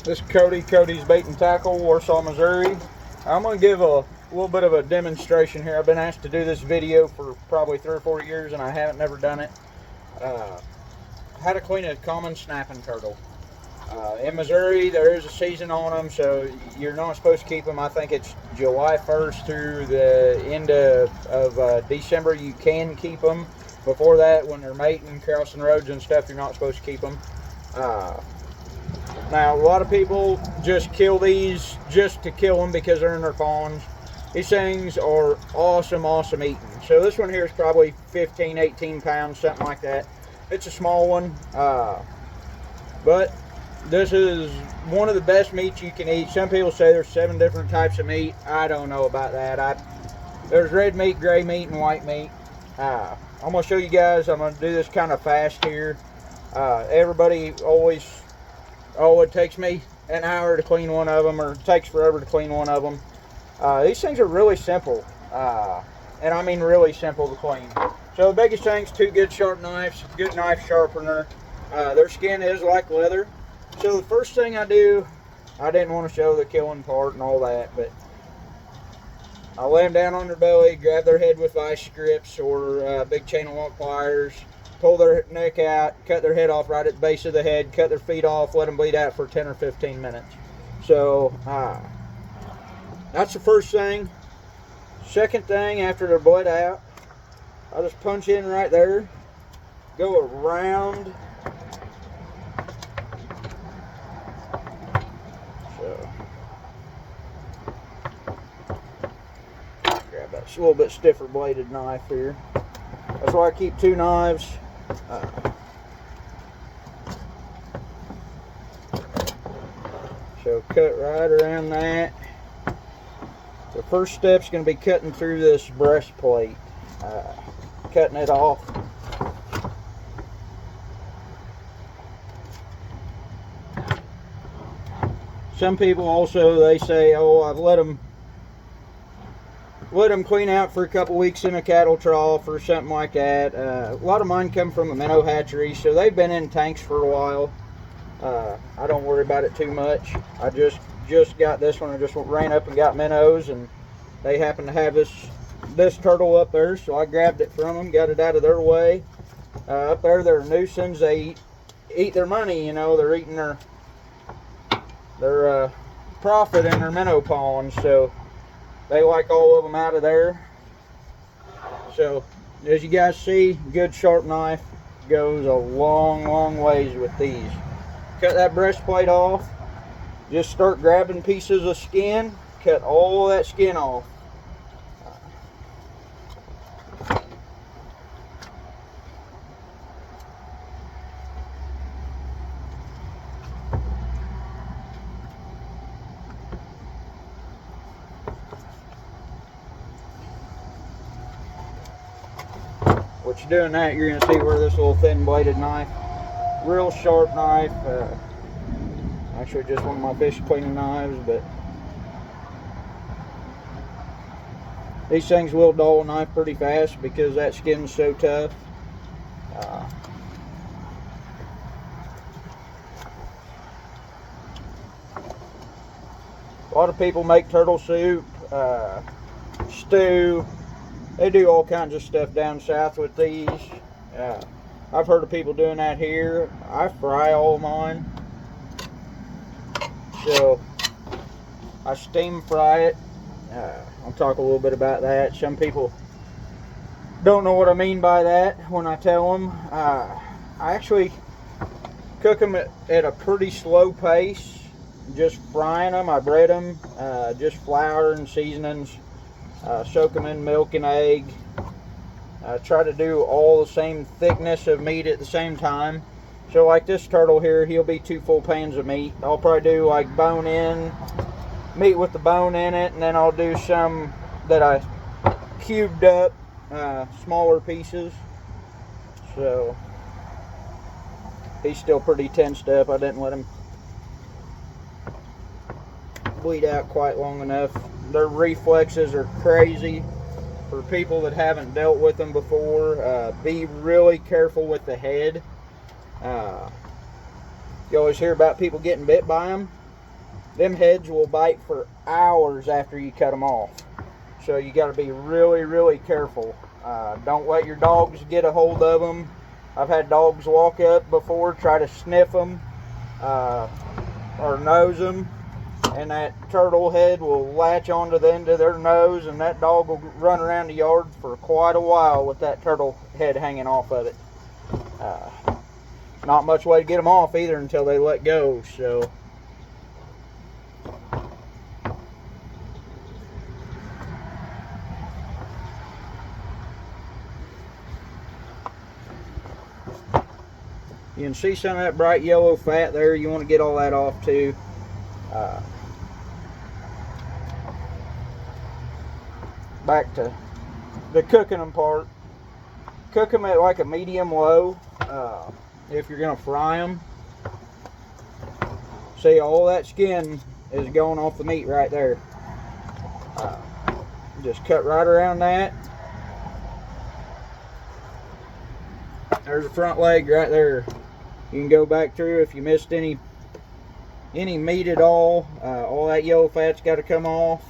This is Cody's Bait and Tackle, Warsaw, Missouri. I'm going to give a little bit of a demonstration here. I've been asked to do this video for probably 3 or 4 years and I haven't never done it. How to clean a common snapping turtle. In Missouri, there is a season on them, so you're not supposed to keep them. I think it's July 1st through the end of December. You can keep them. Before that, when they're mating, crossing roads and stuff, you're not supposed to keep them. Now, a lot of people just kill these just to kill them because they're in their ponds. These things are awesome eating. So this one here is probably 15, 18 pounds, something like that. It's a small one, but this is one of the best meats you can eat. Some people say there's 7 different types of meat. I don't know about that. There's red meat, gray meat, and white meat. I'm going to show you guys. I'm going to do this kind of fast here. Everybody always, it takes me an hour to clean one of them, or it takes forever to clean one of them. These things are really simple, and I mean really simple to clean. So the biggest thing is 2 good sharp knives, good knife sharpener. Their skin is like leather. So the first thing I do, I didn't want to show the killing part and all that, but I lay them down on their belly, grab their head with vice grips or big chain of lock pliers, pull their neck out, cut their head off right at the base of the head, cut their feet off, let them bleed out for 10 or 15 minutes. So that's the first thing. Second thing, after they're bled out, I'll just punch in right there, go around. So grab that a little bit stiffer bladed knife here. That's why I keep 2 knives. So cut right around that. The first step's going to be cutting through this breastplate, cutting it off. Some people also, they say, oh, I've let them clean out for a couple weeks in a cattle trough or something like that. A lot of mine come from a minnow hatchery, so they've been in tanks for a while. I don't worry about it too much. I just got this one. I just ran up and got minnows, and they happen to have this turtle up there, so I grabbed it from them, got it out of their way. Up there, they're a nuisance. They eat their money, you know. They're eating their profit in their minnow ponds, so they like all of them out of there. So as you guys see, good sharp knife goes a long ways with these. Cut that breastplate off. Just start grabbing pieces of skin, cut all that skin off. What you're doing that, you're going to see where this little thin bladed knife, real sharp knife, actually just one of my fish cleaning knives, but these things will dull a knife pretty fast because that skin's so tough. A lot of people make turtle soup, stew. They do all kinds of stuff down south with these. I've heard of people doing that here. I fry all mine. So I steam fry it. I'll talk a little bit about that. Some people don't know what I mean by that when I tell them. I actually cook them at a pretty slow pace. Just frying them. I bread them. Just flour and seasonings. Soak them in milk and egg. Try to do all the same thickness of meat at the same time. So like this turtle here, he'll be 2 full pans of meat. I'll probably do like bone in, meat with the bone in it, and then I'll do some that I cubed up, smaller pieces. So he's still pretty tensed up. I didn't let him bleed out quite long enough. Their reflexes are crazy. For people that haven't dealt with them before, be really careful with the head. You always hear about people getting bit by them. them heads will bite for hours after you cut them off. So you got to be really, really careful. Don't let your dogs get a hold of them. I've had dogs walk up before, try to sniff them or nose them, and that turtle head will latch onto the end of their nose, and that dog will run around the yard for quite a while with that turtle head hanging off of it. Not much way to get them off either until they let go. So you can see some of that bright yellow fat there. You want to get all that off too. Back to the cooking them part. Cook them at like a medium low if you're going to fry them. See, all that skin is going off the meat right there. Just cut right around that. There's the front leg right there. You can go back through if you missed any meat at all. All that yellow fat's got to come off.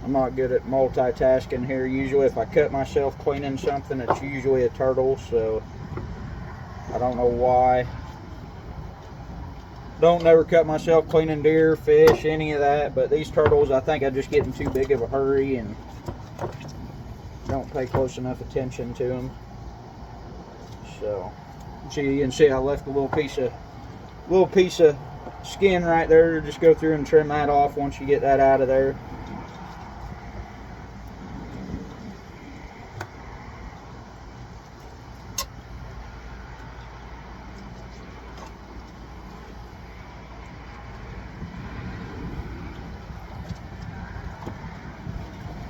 I'm not good at multitasking here. Usually if I cut myself cleaning something, it's usually a turtle, so I don't know why. Don't never cut myself cleaning deer, fish, any of that, but these turtles, I think I just get in too big of a hurry and don't pay close enough attention to them. So you can see I left a little piece of skin right there. Just go through and trim that off once you get that out of there.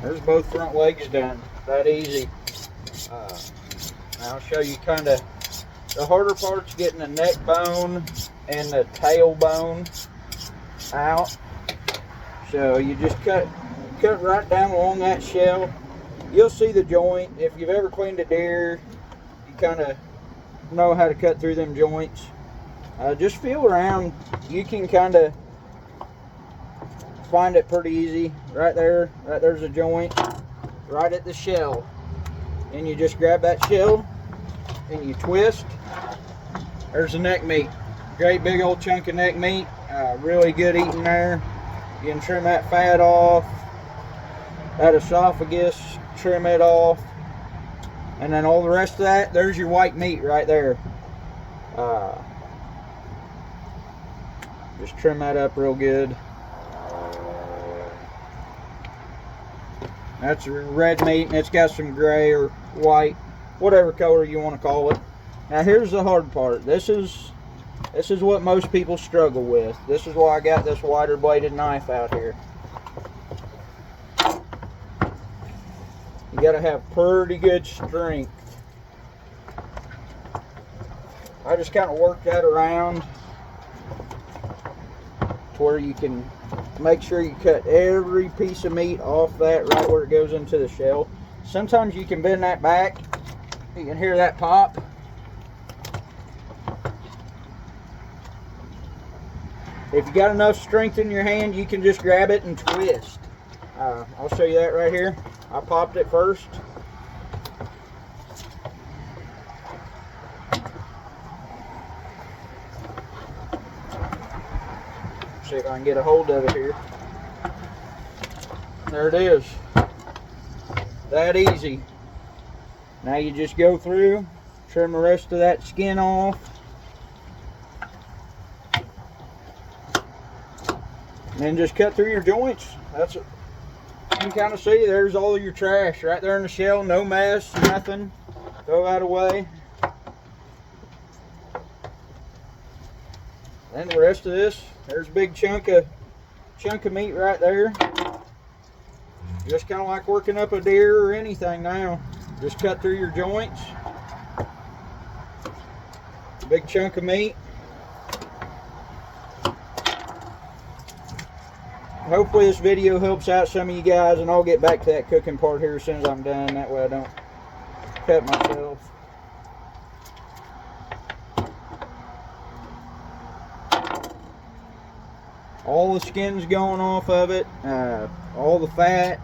There's both front legs done. That easy. I'll show you kind of the harder part's getting the neck bone and the tail bone out. So you just cut right down along that shell. You'll see the joint. If you've ever cleaned a deer, you kind of know how to cut through them joints. Just feel around. You can kind of find it pretty easy. Right there's a joint right at the shell, and you just grab that shell and you twist. There's the neck meat. Great big old chunk of neck meat. Really good eating there. You can trim that fat off, that esophagus, trim it off, and then all the rest of that, there's your white meat right there. Just trim that up real good. That's red meat, and it's got some gray or white, whatever color you want to call it. Now here's the hard part. This is what most people struggle with. This is why I got this wider bladed knife out here. You got to have pretty good strength. I just kind of work that around to where you can make sure you cut every piece of meat off that right where it goes into the shell. Sometimes you can bend that back. You can hear that pop. If you got enough strength in your hand, you can just grab it and twist. I'll show you that right here. I popped it first. See if I can get a hold of it here. There it is. That easy. Now you just go through, trim the rest of that skin off. And then just cut through your joints. That's it. You can kind of see there's all your trash right there in the shell. No mess, nothing. Throw that away. Then the rest of this, there's a big chunk of meat right there. Just kind of like working up a deer or anything now. Just cut through your joints. Big chunk of meat. hopefully this video helps out some of you guys, and I'll get back to that cooking part here as soon as I'm done. That way I don't cut myself. All the skin's going off of it, all the fat.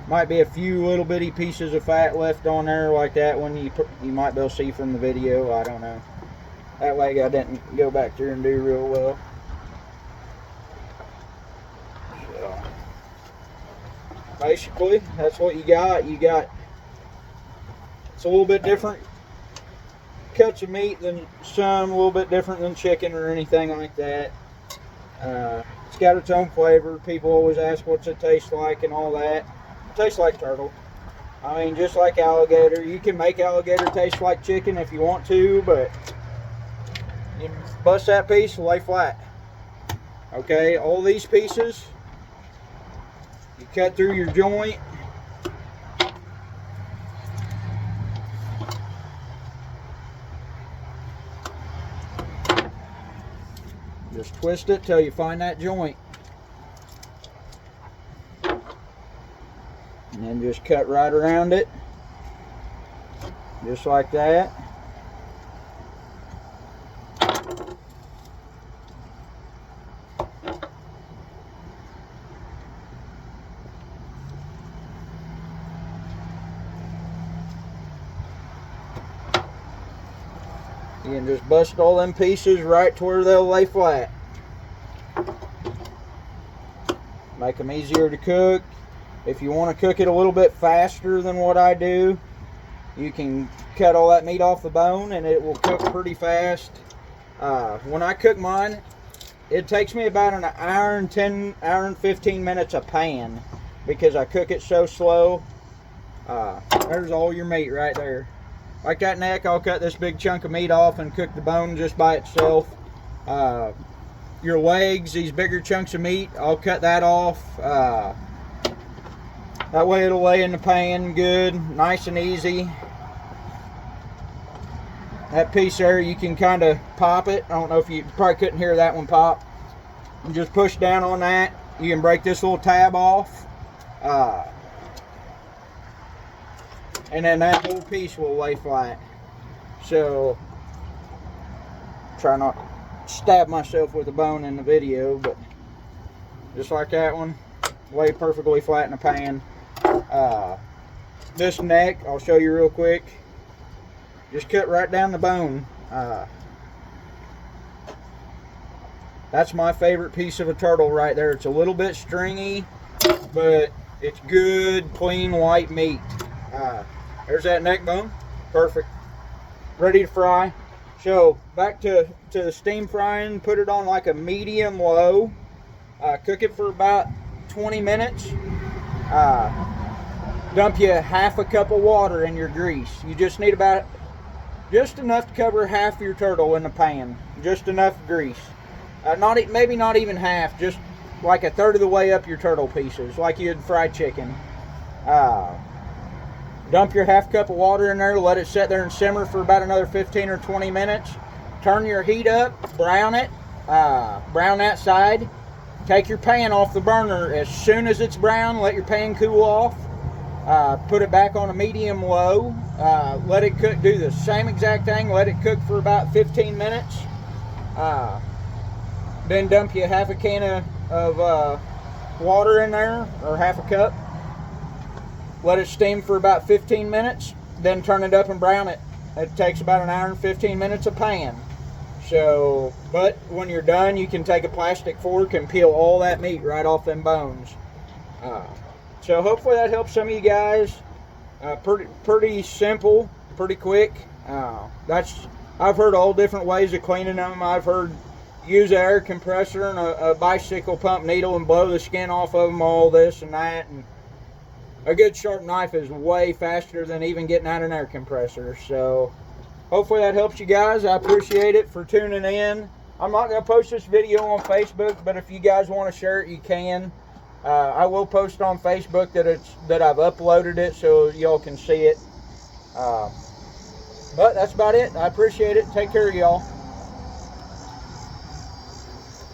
Might be a few little bitty pieces of fat left on there like that one you might be able to see from the video. I don't know. That leg I didn't go back there and do real well. So, basically, that's what you got. It's a little bit different cuts of meat than some, a little bit different than chicken or anything like that. It's got its own flavor. People always ask what's it taste like and all that. It tastes like turtle. I mean, just like alligator. You can make alligator taste like chicken if you want to, but you bust that piece, lay flat. Okay, all these pieces, you cut through your joint. Just twist it till you find that joint. And then just cut right around it. Just like that. You can just bust all them pieces right to where they'll lay flat. Make them easier to cook. If you want to cook it a little bit faster than what I do, you can cut all that meat off the bone and it will cook pretty fast. When I cook mine, it takes me about an hour and 15 minutes a pan because I cook it so slow. There's all your meat right there. Like that neck, I'll cut this big chunk of meat off and cook the bone just by itself. Your legs, these bigger chunks of meat, I'll cut that off. That way it'll lay in the pan good, nice and easy. That piece there, you can kind of pop it. I don't know if you probably couldn't hear that one pop. You just push down on that. You can break this little tab off. And then that whole piece will lay flat. So, try not to stab myself with a bone in the video, but just like that one, lay perfectly flat in the pan. This neck, I'll show you real quick. Just cut right down the bone. That's my favorite piece of a turtle right there. It's a little bit stringy, but it's good, clean, white meat. There's that neck bone. Perfect. Ready to fry. So, back to the steam frying. Put it on like a medium low. Cook it for about 20 minutes. Dump you half a cup of water in your grease. You just need just enough to cover half your turtle in the pan. Just enough grease. Maybe not even half. Just like a third of the way up your turtle pieces, like you'd fry chicken. Dump your half cup of water in there, let it sit there and simmer for about another 15 or 20 minutes. Turn your heat up, brown it, brown that side. Take your pan off the burner as soon as it's brown, let your pan cool off. Put it back on a medium low, let it cook, do the same exact thing, let it cook for about 15 minutes. Then dump you half a can of water in there, or half a cup. Let it steam for about 15 minutes, then turn it up and brown it. It takes about an hour and 15 minutes a pan. So, but when you're done, you can take a plastic fork and peel all that meat right off them bones. So hopefully that helps some of you guys. Pretty simple, pretty quick. I've heard all different ways of cleaning them. I've heard use an air compressor and a bicycle pump needle and blow the skin off of them, all this and that. And a good sharp knife is way faster than even getting out an air compressor. So hopefully that helps you guys. I appreciate it for tuning in. I'm not going to post this video on Facebook, but if you guys want to share it, you can. I will post on Facebook that I've uploaded it so y'all can see it. But that's about it. I appreciate it. Take care of y'all.